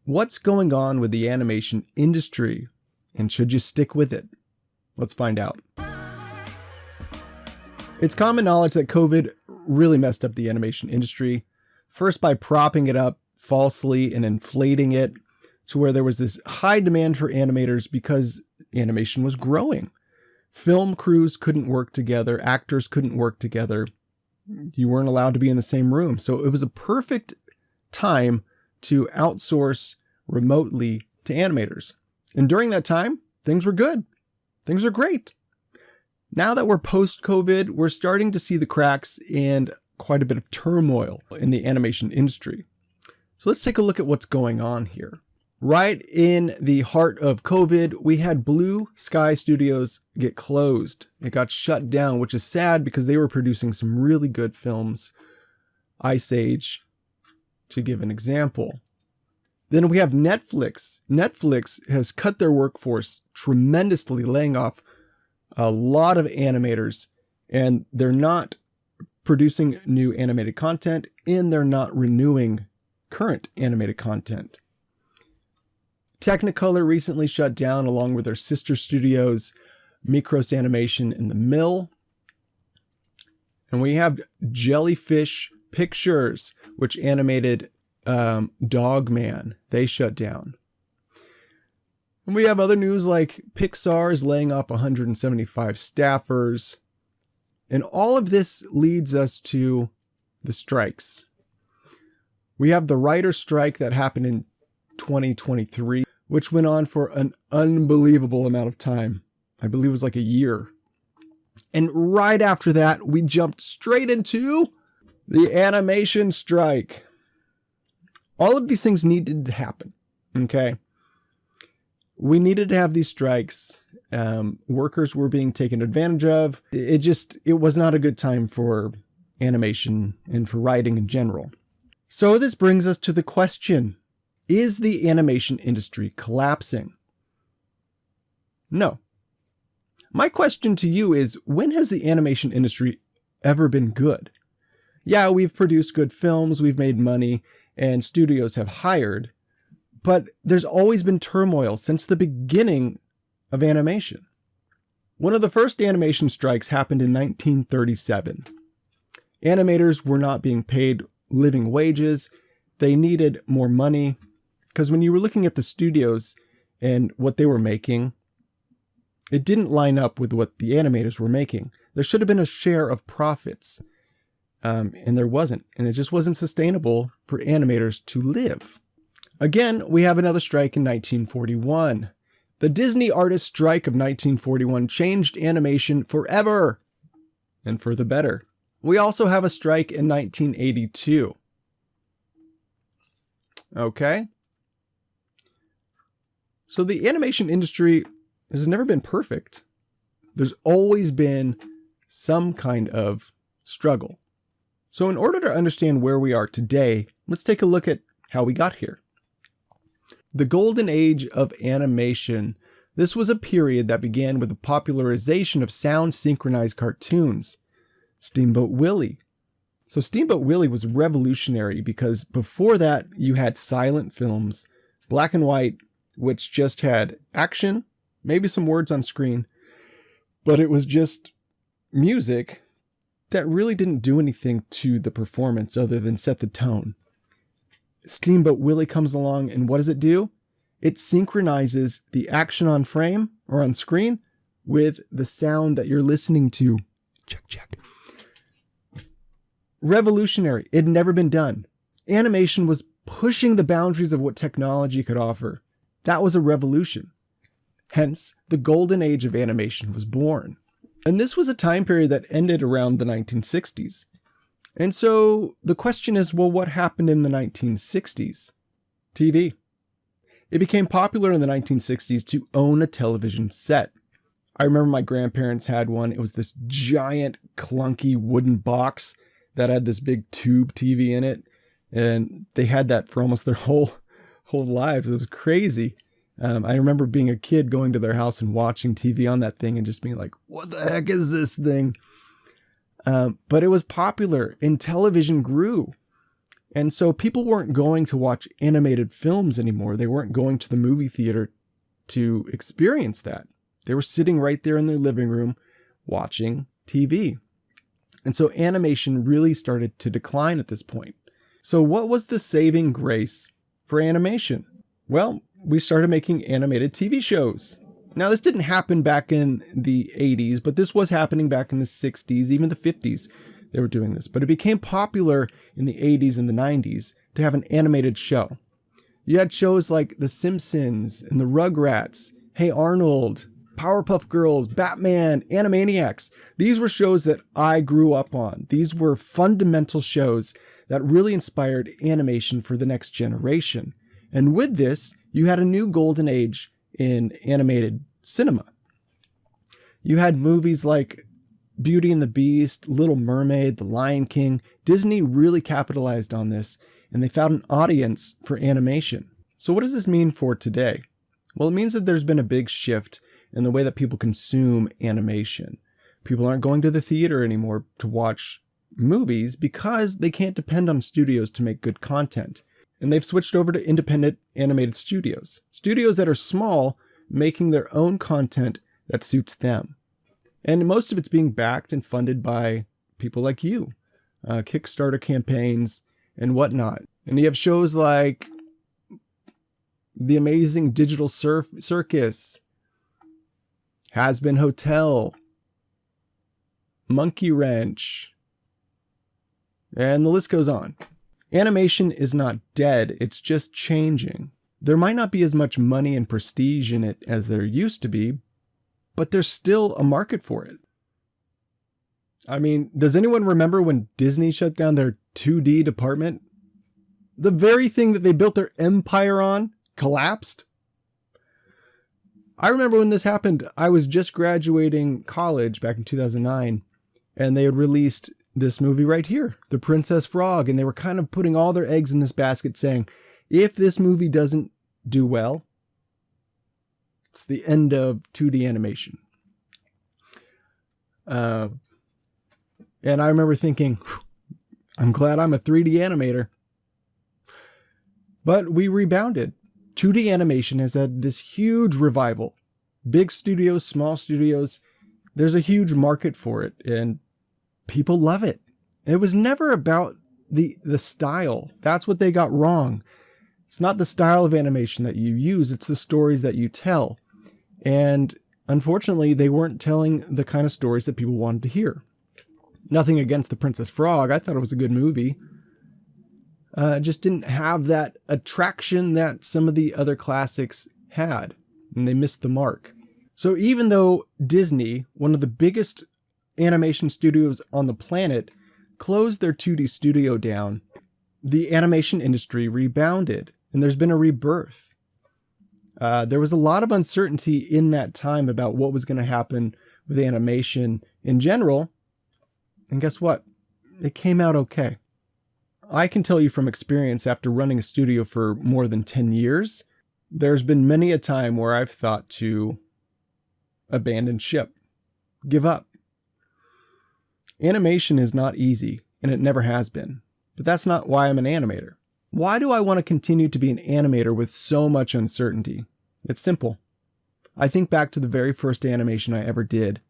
What's going on with the animation industry, and should you stick with it? Let's find out. It's common knowledge that COVID really messed up the animation industry, first by propping it up falsely and inflating it to where there was this high demand for animators because animation was growing. Film crews couldn't work together, actors couldn't work together. You weren't allowed to be in the same room. So it was a perfect time to outsource remotely to animators. And during that time, things were good. Things are great. Now that we're post-COVID, we're starting to see the cracks and quite a bit of turmoil in the animation industry. So let's take a look at what's going on here. Right in the heart of COVID, we had Blue Sky Studios get closed. It got shut down, which is sad because they were producing some really good films. Ice Age, to give an example. Then we have Netflix. Netflix has cut their workforce tremendously, laying off a lot of animators, and they're not producing new animated content, and they're not renewing current animated content. Technicolor recently shut down along with their sister studios, Mikros Animation and The Mill. And we have Jellyfish Pictures, which animated Dogman. They shut down. And we have other news like Pixar is laying off 175 staffers. And all of this leads us to the strikes. We have the writer's strike that happened in 2023, which went on for an unbelievable amount of time. I believe it was like a year. And right after that, we jumped straight into the animation strike. All of these things needed to happen, okay? We needed to have these strikes. Workers were being taken advantage of. It was not a good time for animation and for writing in general. So this brings us to the question, is the animation industry collapsing? No. My question to you is, when has the animation industry ever been good? Yeah, we've produced good films, we've made money, and studios have hired, but there's always been turmoil since the beginning of animation. One of the first animation strikes happened in 1937. Animators were not being paid living wages. They needed more money because when you were looking at the studios and what they were making, it didn't line up with what the animators were making. There should have been a share of profits, and there wasn't. And it just wasn't sustainable for animators to live. Again, we have another strike in 1941. The Disney artist strike of 1941 changed animation forever, and for the better. We also have a strike in 1982. Okay. So the animation industry has never been perfect. There's always been some kind of struggle. So in order to understand where we are today, let's take a look at how we got here. The golden age of animation. This was a period that began with the popularization of sound synchronized cartoons. Steamboat Willie. So Steamboat Willie was revolutionary because before that you had silent films, black and white, which just had action, maybe some words on screen, but it was just music that really didn't do anything to the performance other than set the tone. Steamboat Willie comes along, and what does it do? It synchronizes the action on frame or on screen with the sound that you're listening to. Check, check. Revolutionary. It had never been done. Animation was pushing the boundaries of what technology could offer. That was a revolution. Hence, the golden age of animation was born. And this was a time period that ended around the 1960s. And so the question is, well, what happened in the 1960s? TV. It became popular in the 1960s to own a television set. I remember my grandparents had one. It was this giant, clunky wooden box that had this big tube TV in it. And they had that for almost their whole lives. It was crazy. I remember being a kid going to their house and watching TV on that thing and just being like, what the heck is this thing? But it was popular and television grew. And so people weren't going to watch animated films anymore. They weren't going to the movie theater to experience that. They were sitting right there in their living room watching TV. And so animation really started to decline at this point. So what was the saving grace for animation? Well, we started making animated TV shows. Now, this didn't happen back in the 80s, but this was happening back in the 60s, even the 50s. They were doing this, but it became popular in the 80s and the 90s to have an animated show. You had shows like The Simpsons and the Rugrats, Hey Arnold, Powerpuff Girls, Batman, Animaniacs. These were shows that I grew up on. These were fundamental shows that really inspired animation for the next generation. And with this, you had a new golden age in animated cinema. You had movies like Beauty and the Beast, Little Mermaid, The Lion King. Disney really capitalized on this, and they found an audience for animation. So what does this mean for today? Well, it means that there's been a big shift in the way that people consume animation. People aren't going to the theater anymore to watch movies because they can't depend on studios to make good content. And they've switched over to independent animated studios. Studios that are small, making their own content that suits them. And most of it's being backed and funded by people like you, Kickstarter campaigns and whatnot. And you have shows like The Amazing Digital Circus, Has Been Hotel, Monkey Wrench, and the list goes on. Animation is not dead, it's just changing. There might not be as much money and prestige in it as there used to be, but there's still a market for it. I mean, does anyone remember when Disney shut down their 2D department? The very thing that they built their empire on collapsed. I remember when this happened, I was just graduating college back in 2009, and they had released this movie right here, The Princess Frog, and they were kind of putting all their eggs in this basket saying, if this movie doesn't do well, it's the end of 2D animation. And I remember thinking, I'm glad I'm a 3D animator. But we rebounded. 2D animation has had this huge revival. Big studios, small studios, there's a huge market for it, and people love it. It was never about the style. That's what they got wrong. It's not the style of animation that you use, it's the stories that you tell. And unfortunately, they weren't telling the kind of stories that people wanted to hear. Nothing against The Princess Frog. I thought it was a good movie. It just didn't have that attraction that some of the other classics had, and they missed the mark. So even though Disney, one of the biggest animation studios on the planet, closed their 2D studio down, the animation industry rebounded, and there's been a rebirth. There was a lot of uncertainty in that time about what was going to happen with animation in general, and guess what? It came out okay. I can tell you from experience, after running a studio for more than 10 years, there's been many a time where I've thought to abandon ship, give up. Animation is not easy, and it never has been. But that's not why I'm an animator. Why do I want to continue to be an animator with so much uncertainty? It's simple. I think back to the very first animation I ever did.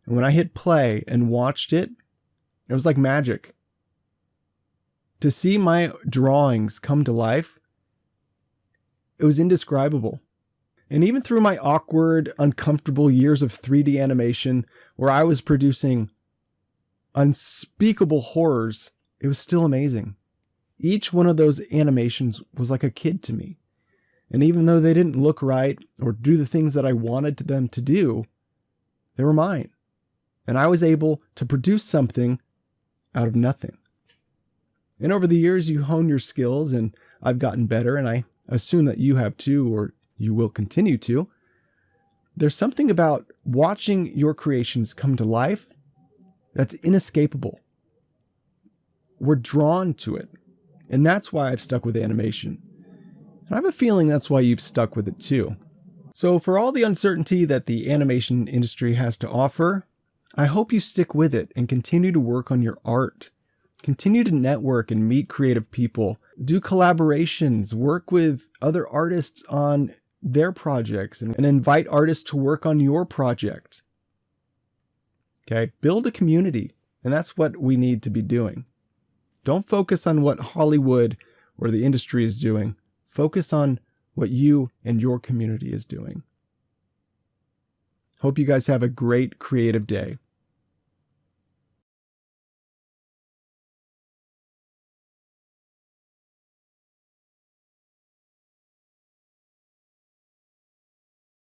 And when I hit play and watched it, it was like magic. To see my drawings come to life, it was indescribable. And even through my awkward, uncomfortable years of 3D animation, where I was producing unspeakable horrors, it was still amazing. Each one of those animations was like a kid to me. And even though they didn't look right or do the things that I wanted them to do, they were mine. And I was able to produce something out of nothing. And over the years, you hone your skills, and I've gotten better, and I assume that you have too, or you will continue to. There's something about watching your creations come to life that's inescapable. We're drawn to it. And that's why I've stuck with animation. And I have a feeling that's why you've stuck with it too. So for all the uncertainty that the animation industry has to offer, I hope you stick with it and continue to work on your art. Continue to network and meet creative people. Do collaborations, work with other artists on their projects, and invite artists to work on your project. Okay, build a community, and that's what we need to be doing. Don't focus on what Hollywood or the industry is doing. Focus on what you and your community is doing. Hope you guys have a great creative day.